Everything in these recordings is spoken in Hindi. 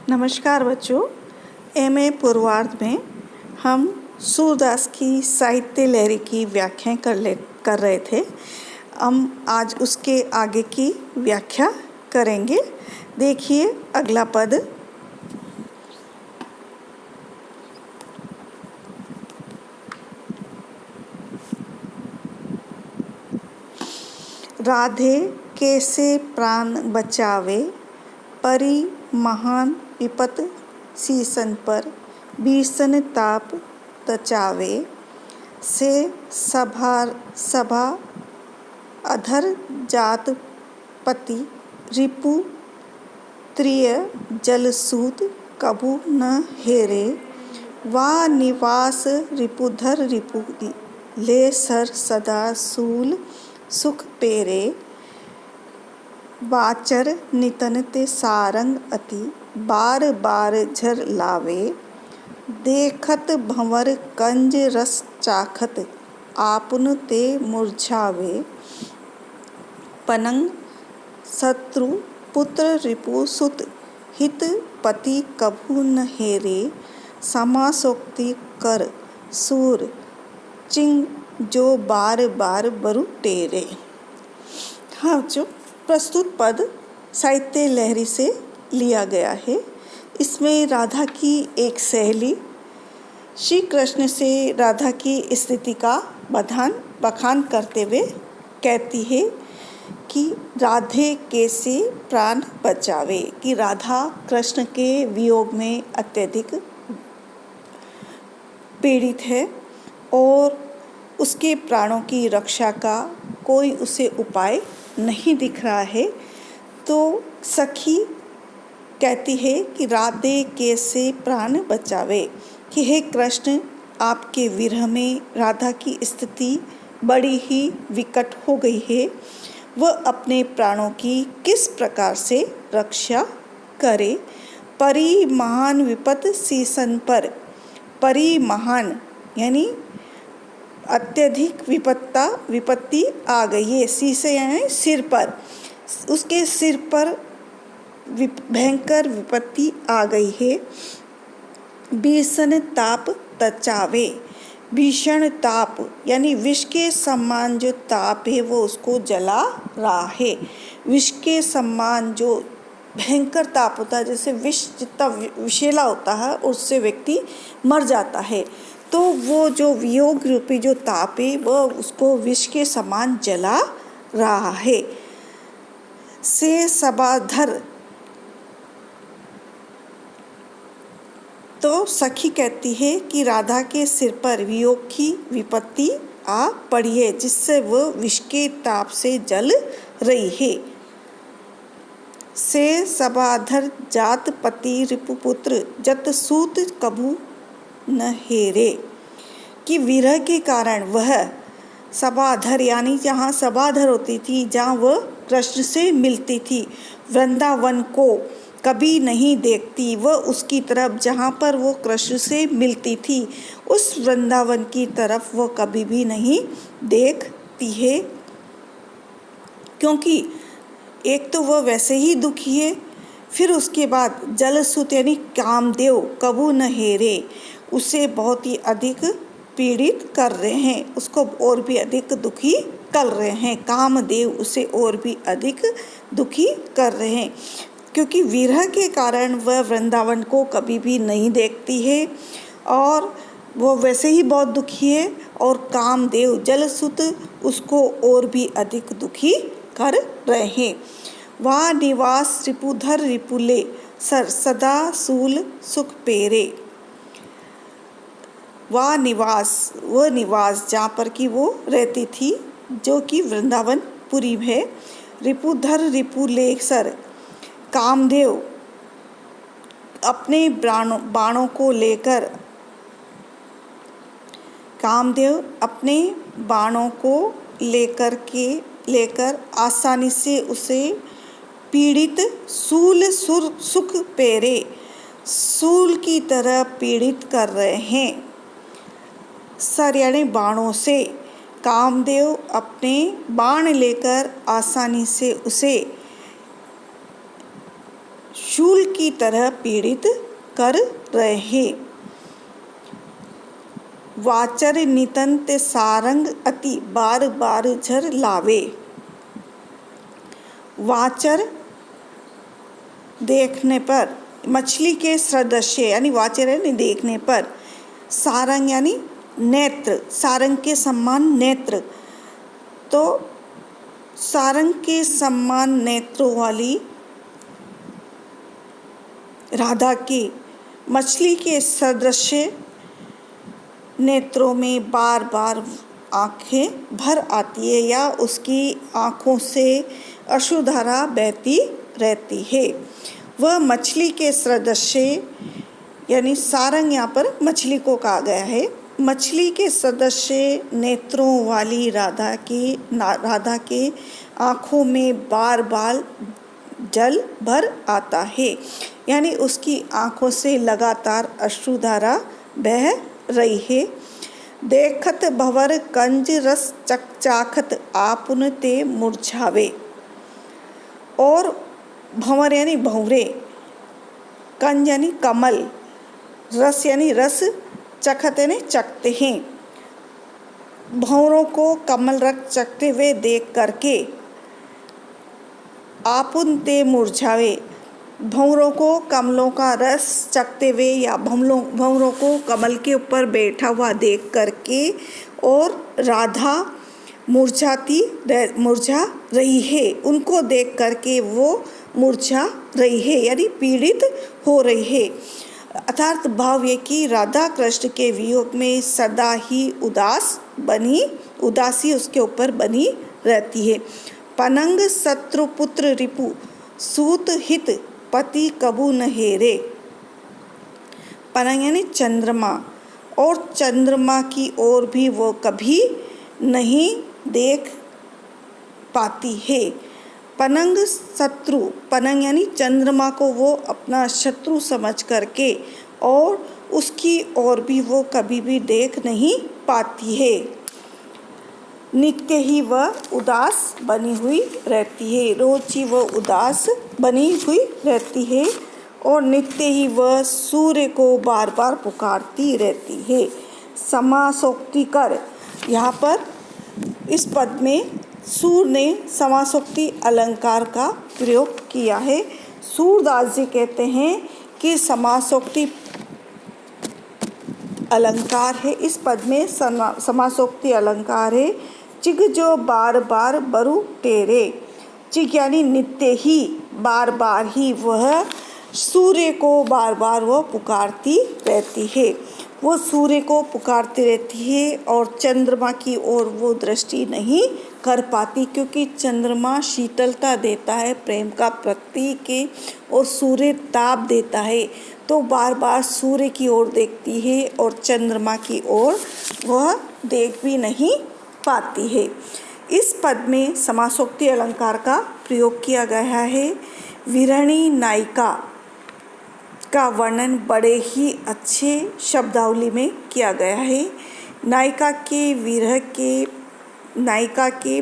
नमस्कार बच्चों। एमए पूर्वार्ध में हम सूरदास की साहित्य लहरी की व्याख्याएं कर रहे थे। हम आज उसके आगे की व्याख्या करेंगे। देखिए अगला पद। राधे कैसे प्राण बचावे, परी महान विपत सीसन पर, भीषण ताप तचावे। से सभा अधर जात पति, रिपु त्रिय जलसूत कबू न हेरे। वा निवास रिपुधर रिपु ले सर सदा सूल सुख पेरे। बाचर नितन ते सारंग अति, बार बार झर लावे। देखत भंवर कंज रस चाखत, आपुन ते मुरझावे। पनंग शत्रु पुत्र रिपु सुत, हित पति कभू न हेरे। समासोक्ति कर सूर चिंग, जो बार बार बरु टेरे। हाँ जो प्रस्तुत पद साहित्य लहरी से लिया गया है। इसमें राधा की एक सहेली श्री कृष्ण से राधा की स्थिति का बखान करते हुए कहती है कि राधे कैसे प्राण बचावे, कि राधा कृष्ण के वियोग में अत्यधिक पीड़ित है और उसके प्राणों की रक्षा का कोई उसे उपाय नहीं दिख रहा है। तो सखी कहती है कि राधे कैसे प्राण बचावे, कि हे कृष्ण आपके विरह में राधा की स्थिति बड़ी ही विकट हो गई है। वह अपने प्राणों की किस प्रकार से रक्षा करे। परी महान विपत सीसन पर, परी महान यानी अत्यधिक विपत्ति आ गई है। सीसे यानी सिर पर, उसके सिर पर भयंकर विपत्ति आ गई है। भीषण ताप तचावे, भीषण ताप यानी विष के समान जो ताप है वो उसको जला रहा है। विष के समान जो भयंकर ताप होता है, जैसे विष जितना विषैला होता है उससे व्यक्ति मर जाता है, तो वो जो वियोग रूपी जो ताप है वह उसको विष के समान जला रहा है। से सबाधर, तो सखी कहती है कि राधा के सिर पर वियोग की विपत्ति आ पड़ी है, जिससे वह विष के ताप से जल रही है। से सबाधर जात पति रिपुपुत्र, जत सूत कभू न हेरे, कि विरह के कारण वह सबाधर यानी जहाँ सबाधर होती थी, जहाँ वह कृष्ण से मिलती थी, वृंदावन को कभी नहीं देखती। वह उसकी तरफ जहाँ पर वो कृष्ण से मिलती थी उस वृंदावन की तरफ वो कभी भी नहीं देखती है, क्योंकि एक तो वह वैसे ही दुखी है, फिर उसके बाद जलसूत यानी कामदेव कबू न हेरे उसे बहुत ही अधिक पीड़ित कर रहे हैं, उसको और भी अधिक दुखी कर रहे हैं। कामदेव उसे और भी अधिक दुखी कर रहे हैं, क्योंकि विरह के कारण वह वृंदावन को कभी भी नहीं देखती है और वो वैसे ही बहुत दुखी है, और कामदेव जलसूत उसको और भी अधिक दुखी कर रहे हैं। वा निवास रिपुधर रिपुले सर सदा सूल सुख पेरे। वह निवास जहाँ पर कि वो रहती थी, जो कि वृंदावन पुरी है। रिपुधर रिपुले सर, कामदेव अपने बाणों को लेकर आसानी से उसे पीड़ित सूल सुख पेरे, सूल की तरह पीड़ित कर रहे हैं। सर यानी बाणों से, कामदेव अपने बाण लेकर आसानी से उसे शूल की तरह पीड़ित कर रहे हैं। वाचर नितंत सारंग अति बार बार झर लावे। वाचर देखने पर, मछली के सदृश्य यानी वाचर यानी देखने पर, सारंग यानी नेत्र, सारंग के समान नेत्र, तो सारंग के समान नेत्रों वाली राधा की मछली के सदृश्य नेत्रों में बार बार आँखें भर आती है या उसकी आँखों से अश्रुधारा बहती रहती है। वह मछली के सदृश्य यानी सारंग यहाँ पर मछली को कहा गया है। मछली के सदृश्य नेत्रों वाली राधा के आँखों में बार बार जल भर आता है, यानी उसकी आँखों से लगातार अश्रुधारा बह रही है। देखत भंवर कंज रस चकचाखत आपुन ते मुरझावे। और भंवर यानी भंवरे, कंज यानी कमल, रस यानी रस, चखत यानी चखते हैं। भंवरों को कमल रस चखते हुए देख करके आपुन ते मुरझावे, भंवरों को कमलों का रस चखते हुए या भंवरों को कमल के ऊपर बैठा हुआ देख करके और राधा मुरझा रही है, उनको देख करके वो मुरझा रही है यानी पीड़ित हो रही है। अर्थात भाव ये कि राधा कृष्ण के वियोग में सदा ही उदासी उसके ऊपर बनी रहती है। पनंग शत्रुपुत्र रिपु सूत हित पति कबू न हेरे। पनंग यानी चंद्रमा, और चंद्रमा की ओर भी वो कभी नहीं देख पाती है। पनंग शत्रु, पनंग यानी चंद्रमा को वो अपना शत्रु समझ करके और उसकी ओर भी वो कभी भी देख नहीं पाती है। नित्य ही वह उदास बनी हुई रहती है, रोज ही वह उदास बनी हुई रहती है और नित्य ही वह सूर्य को बार बार पुकारती रहती है। समासोक्ति कर, यहाँ पर इस पद में सूर ने समासोक्ति अलंकार का प्रयोग किया है। सूरदास जी कहते हैं कि समासोक्ति अलंकार है, इस पद में समासोक्ति अलंकार है। चिग जो बार बार बरु तेरे, चिग यानी नित्य ही, बार बार ही वह सूर्य को बार बार वह पुकारती रहती है। वो सूर्य को पुकारती रहती है और चंद्रमा की ओर वो दृष्टि नहीं कर पाती, क्योंकि चंद्रमा शीतलता देता है, प्रेम का प्रतीक है, और सूर्य ताप देता है, तो बार बार सूर्य की ओर देखती है और चंद्रमा की ओर वह देख भी नहीं पाती है। इस पद में समासोक्ति अलंकार का प्रयोग किया गया है। विरणी नायिका का वर्णन बड़े ही अच्छे शब्दावली में किया गया है। नायिका के विरह के, नायिका के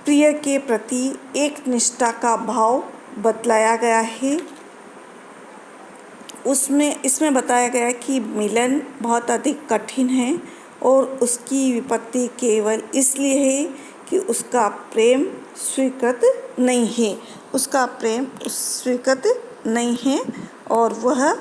प्रिय के प्रति एक निष्ठा का भाव बतलाया गया है। इसमें बताया गया है कि मिलन बहुत अधिक कठिन है और उसकी विपत्ति केवल इसलिए है कि उसका प्रेम स्वीकृत नहीं है, और वह